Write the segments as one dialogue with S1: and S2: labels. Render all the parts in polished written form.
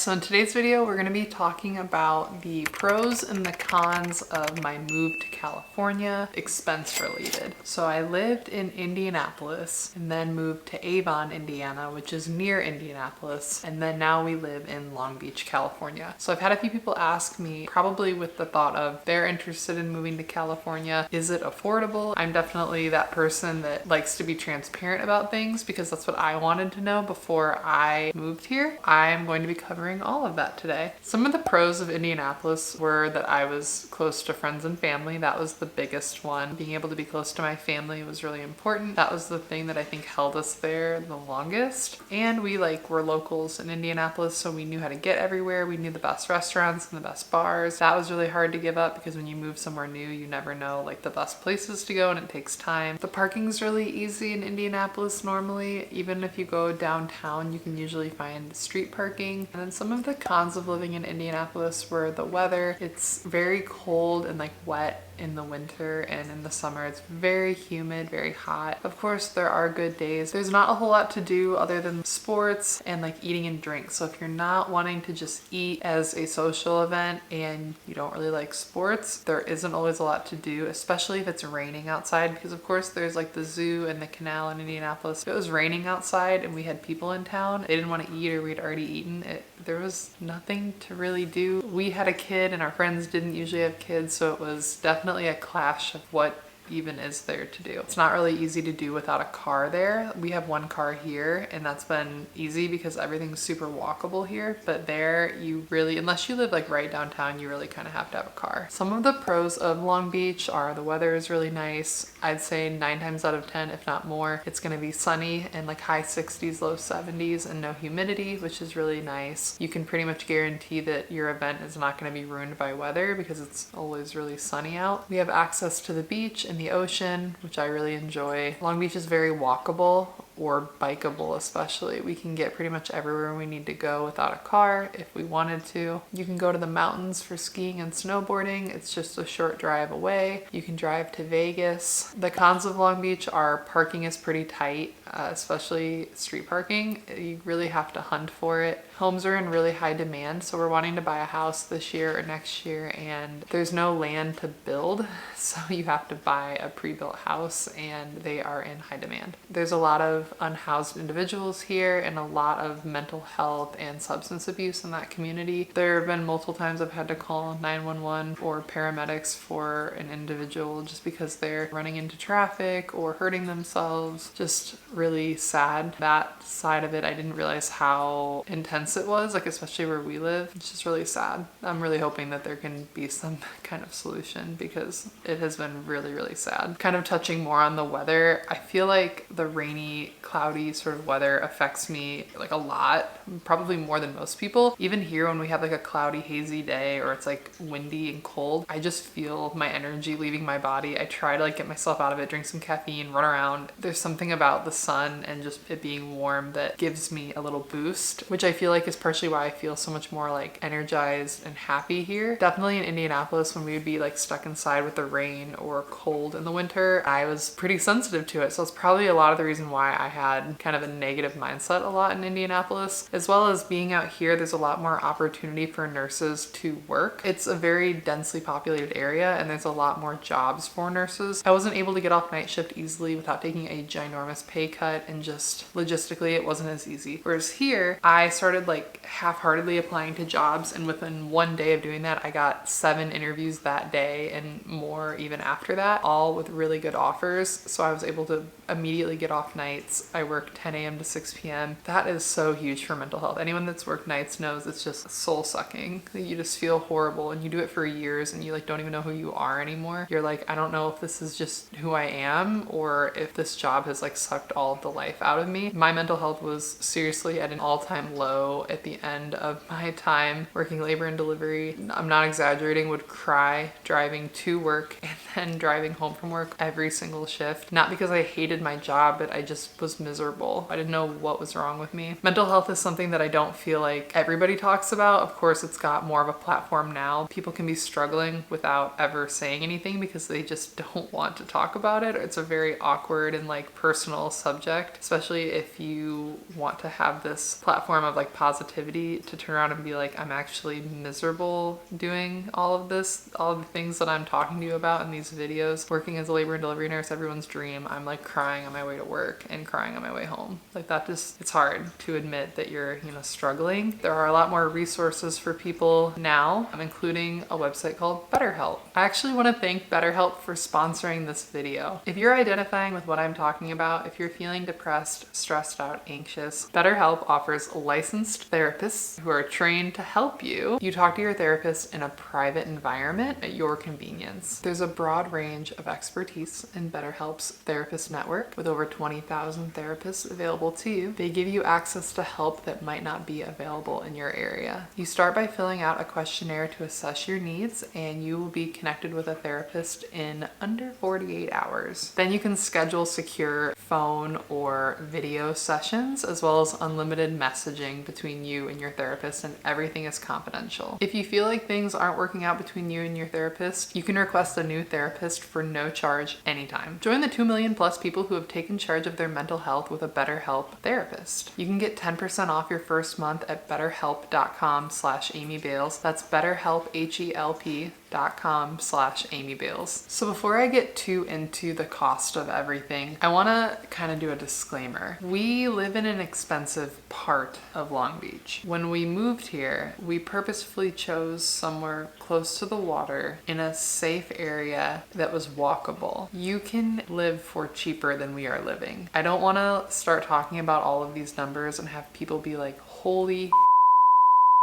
S1: so in today's video, we're going to be talking about the pros and the cons of my move to California, expense related. So I lived in Indianapolis and then moved to Avon, Indiana, which is near Indianapolis. And then now we live in Long Beach, California. So I've had a few people ask me, probably with the thought of they're interested in moving to California. Is it affordable? I'm definitely that person that likes to be transparent about things because that's what I wanted to know before I moved here. I'm going to be covering all of that today. Some of the pros of Indianapolis were that I was close to friends and family. That was the biggest one. Being able to be close to my family was really important. That was the thing that I think held us there the longest. And we were locals in Indianapolis, so we knew how to get everywhere. We knew the best restaurants and the best bars. That was really hard to give up because when you move somewhere new, you never know the best places to go and it takes time. The parking's really easy in Indianapolis normally. Even if you go downtown, you can usually find street parking. And then some of the cons of living in Indianapolis were the weather. It's very cold and wet in the winter, and in the summer it's very humid, very hot. Of course, there are good days. There's not a whole lot to do other than sports and eating and drinks. So if you're not wanting to just eat as a social event and you don't really like sports, there isn't always a lot to do, especially if it's raining outside, because of course there's the zoo and the canal in Indianapolis. If it was raining outside and we had people in town, they didn't want to eat or we'd already eaten it, there was nothing to really do. We had a kid and our friends didn't usually have kids, so it was definitely a clash of what even is there to do. It's not really easy to do without a car there. We have one car here and that's been easy because everything's super walkable here, but there you really, unless you live right downtown, you really kind of have to have a car. Some of the pros of Long Beach are the weather is really nice. I'd say 9 times out of 10, if not more, it's going to be sunny and high 60s, low 70s and no humidity, which is really nice. You can pretty much guarantee that your event is not going to be ruined by weather because it's always really sunny out. We have access to the beach and the ocean, which I really enjoy. Long Beach is very walkable, or bikeable especially. We can get pretty much everywhere we need to go without a car if we wanted to. You can go to the mountains for skiing and snowboarding. It's just a short drive away. You can drive to Vegas. The cons of Long Beach are parking is pretty tight, especially street parking. You really have to hunt for it. Homes are in really high demand, so we're wanting to buy a house this year or next year and there's no land to build, so you have to buy a pre-built house and they are in high demand. There's a lot of unhoused individuals here and a lot of mental health and substance abuse in that community. There have been multiple times I've had to call 911 or paramedics for an individual just because they're running into traffic or hurting themselves. Just really sad. That side of it, I didn't realize how intense it was, especially where we live. It's just really sad. I'm really hoping that there can be some kind of solution because it has been really, really sad. Kind of touching more on the weather, I feel like the rainy, cloudy sort of weather affects me a lot, probably more than most people. Even here when we have a cloudy, hazy day or it's windy and cold, I just feel my energy leaving my body. I try to get myself out of it, drink some caffeine, run around. There's something about the sun and just it being warm that gives me a little boost, which I feel is partially why I feel so much more energized and happy here. Definitely in Indianapolis, when we would be stuck inside with the rain or cold in the winter, I was pretty sensitive to it. So it's probably a lot of the reason why I had kind of a negative mindset a lot in Indianapolis. As well as being out here, there's a lot more opportunity for nurses to work. It's a very densely populated area and there's a lot more jobs for nurses. I wasn't able to get off night shift easily without taking a ginormous pay cut, and just logistically it wasn't as easy. Whereas here, I started half-heartedly applying to jobs, and within one day of doing that, I got 7 interviews that day and more even after that, all with really good offers. So I was able to immediately get off nights. I work 10 a.m. to 6 p.m. That is so huge for mental health. Anyone that's worked nights knows it's just soul sucking. You just feel horrible and you do it for years and you don't even know who you are anymore. You're I don't know if this is just who I am or if this job has sucked all of the life out of me. My mental health was seriously at an all-time low at the end of my time working labor and delivery. I'm not exaggerating, would cry driving to work and then driving home from work every single shift. Not because I hated my job, but I just was miserable. I didn't know what was wrong with me. Mental health is something that I don't feel everybody talks about. Of course, it's got more of a platform now. People can be struggling without ever saying anything because they just don't want to talk about it. It's a very awkward and personal subject subject, especially if you want to have this platform of like positivity to turn around and be like, I'm actually miserable doing all of this, all of the things that I'm talking to you about in these videos. Working as a labor and delivery nurse, everyone's dream. I'm like crying on my way to work and crying on my way home. Like that just, it's hard to admit that you're, struggling. There are a lot more resources for people now. I'm including a website called BetterHelp. I actually want to thank BetterHelp for sponsoring this video. If you're identifying with what I'm talking about, if you're feeling depressed, stressed out, anxious, BetterHelp offers licensed therapists who are trained to help you. You talk to your therapist in a private environment at your convenience. There's a broad range of expertise in BetterHelp's therapist network with over 20,000 therapists available to you. They give you access to help that might not be available in your area. You start by filling out a questionnaire to assess your needs, and you will be connected with a therapist in under 48 hours. Then you can schedule secure phone or video sessions, as well as unlimited messaging between you and your therapist, and everything is confidential. If you feel like things aren't working out between you and your therapist, you can request a new therapist for no charge anytime. Join the 2 million plus people who have taken charge of their mental health with a BetterHelp therapist. You can get 10% off your first month at betterhelp.com/Amy Bales. That's BetterHelp, HELP.com/Amy Bales. So before I get too into the cost of everything, I want to kind of do a disclaimer. We live in an expensive part of Long Beach. When we moved here, we purposefully chose somewhere close to the water in a safe area that was walkable. You can live for cheaper than we are living. I don't want to start talking about all of these numbers and have people be like, holy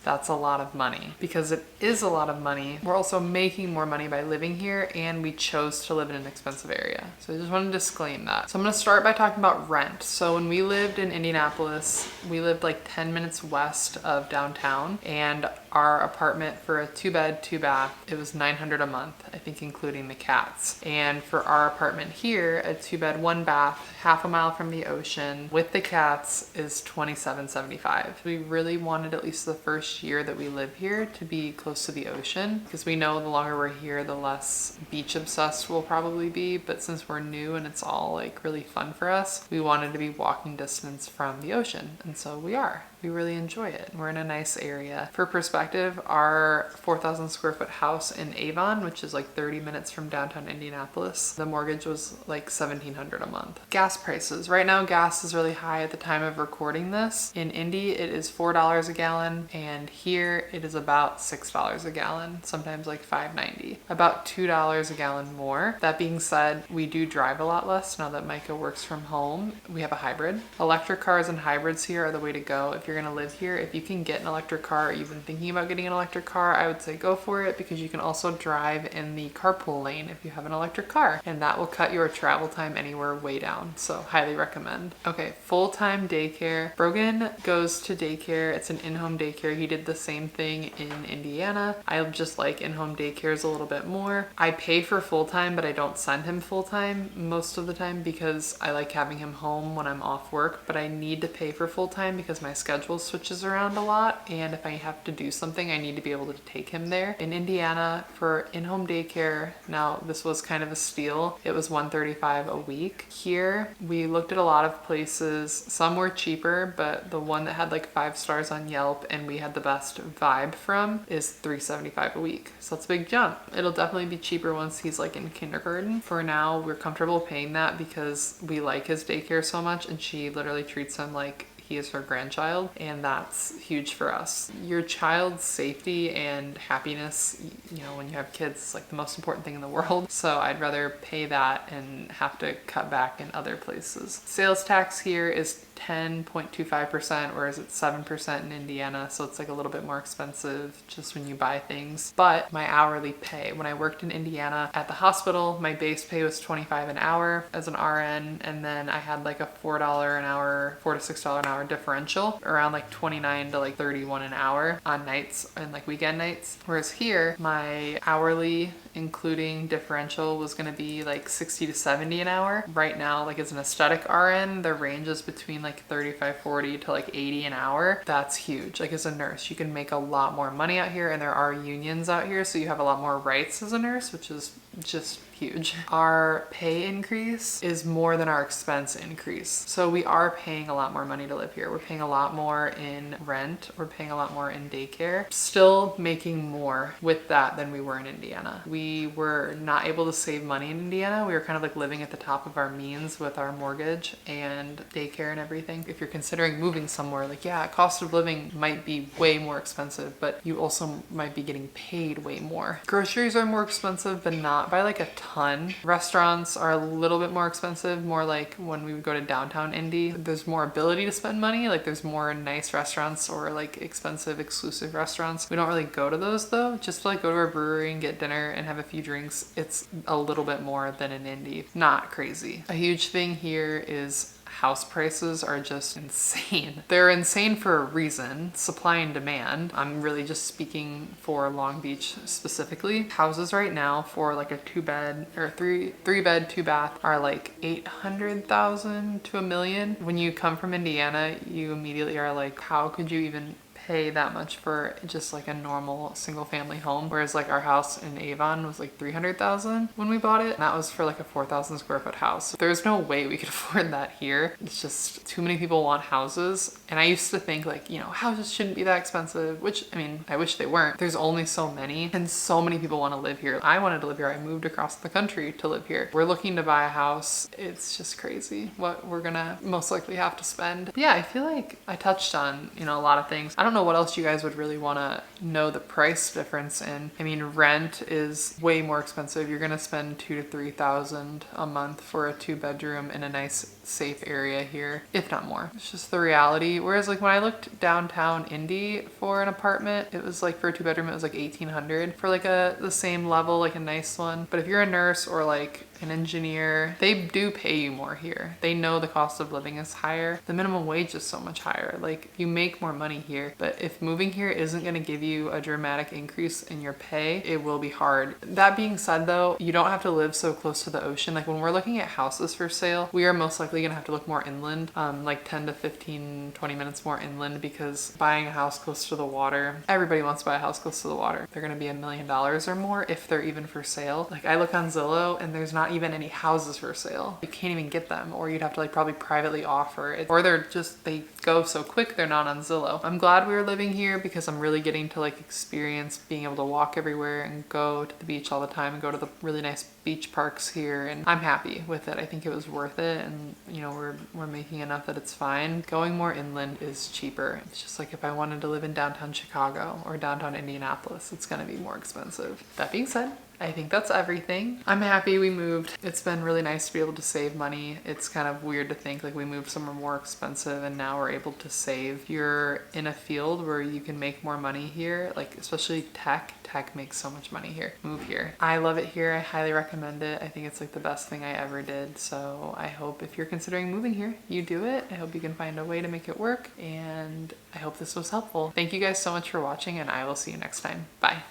S1: that's a lot of money, because it is a lot of money. We're also making more money by living here, and we chose to live in an expensive area. So I just want to disclaim that. So I'm going to start by talking about rent. So when we lived in Indianapolis, we lived like 10 minutes west of downtown, and our apartment for a 2-bed, 2-bath, it was $900 a month, I think including the cats. And for our apartment here, a 2-bed, 1-bath, half a mile from the ocean with the cats is $27.75. We really wanted, at least the first year that we live here, to be close to the ocean, because we know the longer we're here, the less beach obsessed we'll probably be. But since we're new and it's all like really fun for us, we wanted to be walking distance from the ocean. And so we are. We really enjoy it. We're in a nice area. For perspective, our 4,000 square foot house in Avon, which is like 30 minutes from downtown Indianapolis, the mortgage was like $1,700 a month. Gas prices. Right now, gas is really high at the time of recording this. In Indy, it is $4 a gallon, and here it is about $6 a gallon, sometimes like $5.90. About $2 a gallon more. That being said, we do drive a lot less now that Micah works from home. We have a hybrid. Electric cars and hybrids here are the way to go if you're going to live here. If you can get an electric car, or you've been thinking about getting an electric car, I would say go for it, because you can also drive in the carpool lane if you have an electric car, and that will cut your travel time anywhere way down. So highly recommend. Okay, full-time daycare. Brogan goes to daycare. It's an in-home daycare. He did the same thing in Indiana. I just like in-home daycares a little bit more. I pay for full-time, but I don't send him full-time most of the time because I like having him home when I'm off work, but I need to pay for full-time because my schedule switches around a lot, and if I have to do something, I need to be able to take him there. In Indiana, for in-home daycare, now this was kind of a steal, it was $135 a week. Here, we looked at a lot of places. Some were cheaper, but the one that had like 5 stars on Yelp and we had the best vibe from is $375 a week. So that's a big jump. It'll definitely be cheaper once he's like in kindergarten. For now, we're comfortable paying that because we like his daycare so much, and she literally treats him like he is her grandchild, and that's huge for us. Your child's safety and happiness, when you have kids, is like the most important thing in the world. So I'd rather pay that and have to cut back in other places. Sales tax here is 10.25%, whereas it's 7% in Indiana. So it's like a little bit more expensive just when you buy things. But my hourly pay, when I worked in Indiana at the hospital, my base pay was $25 an hour as an RN. And then I had like a $4 an hour, $4 to $6 an hour differential, around like 29 to like 31 an hour on nights and like weekend nights. Whereas here, my hourly including differential was going to be like 60 to 70 an hour. Right now, like as an aesthetic RN, the range is between like 35, 40 to like 80 an hour. That's huge. Like as a nurse, you can make a lot more money out here, and there are unions out here, so you have a lot more rights as a nurse, which is just huge. Our pay increase is more than our expense increase. So we are paying a lot more money to live here. We're paying a lot more in rent. We're paying a lot more in daycare. Still making more with that than we were in Indiana. We were not able to save money in Indiana. We were kind of like living at the top of our means with our mortgage and daycare and everything. If you're considering moving somewhere, like, yeah, cost of living might be way more expensive, but you also might be getting paid way more. Groceries are more expensive, but not by like a ton. Restaurants are a little bit more expensive, more like when we would go to downtown Indy, there's more ability to spend money. Like there's more nice restaurants or like expensive exclusive restaurants. We don't really go to those though. Just to like go to our brewery and get dinner and have a few drinks, it's a little bit more than in Indy. Not crazy. A huge thing here is house prices are just insane. They're insane for a reason, supply and demand. I'm really just speaking for Long Beach specifically. Houses right now for like a 2-bed or three bed, 2-bath are like 800,000 to $1 million. When you come from Indiana, you immediately are like, how could you even pay that much for just like a normal single family home? Whereas like our house in Avon was like 300,000 when we bought it. And that was for like a 4,000 square foot house. There's no way we could afford that here. It's just too many people want houses. And I used to think like, you know, houses shouldn't be that expensive, which I mean, I wish they weren't. There's only so many and so many people want to live here. I wanted to live here. I moved across the country to live here. We're looking to buy a house. It's just crazy what we're gonna most likely have to spend. But yeah, I feel like I touched on, you know, a lot of things. I don't know what else you guys would really want to know the price difference in. I mean, rent is way more expensive. You're gonna spend $2,000 to $3,000 a month for a 2-bedroom in a nice safe area here, if not more. It's just the reality. Whereas like when I looked downtown Indy for an apartment, it was like for a 2-bedroom, it was like $1,800 for like the same level, like a nice one. But if you're a nurse or like an engineer, they do pay you more here. They know the cost of living is higher. The minimum wage is so much higher. Like you make more money here, but if moving here isn't going to give you a dramatic increase in your pay, it will be hard. That being said though, you don't have to live so close to the ocean. Like when we're looking at houses for sale, we are most likely going to have to look more inland, like 10 to 15, 20 minutes more inland, because buying a house close to the water, everybody wants to buy a house close to the water. They're going to be $1 million or more if they're even for sale. Like I look on Zillow and there's not even any houses for sale. You can't even get them, or you'd have to like probably privately offer it, or they go so quick they're not on Zillow. I'm glad we were living here because I'm really getting to like experience being able to walk everywhere and go to the beach all the time and go to the really nice beach parks here, and I'm happy with it. I think it was worth it, and you know, we're making enough that it's fine. Going more inland is cheaper. It's just like if I wanted to live in downtown Chicago or downtown Indianapolis, it's gonna be more expensive. That being said, I think that's everything. I'm happy we moved. It's been really nice to be able to save money. It's kind of weird to think like we moved somewhere more expensive and now we're able to save. You're in a field where you can make more money here, like especially tech. Tech makes so much money here. Move here. I love it here. I highly recommend it. I think it's like the best thing I ever did. So I hope if you're considering moving here, you do it. I hope you can find a way to make it work, and I hope this was helpful. Thank you guys so much for watching, and I will see you next time. Bye.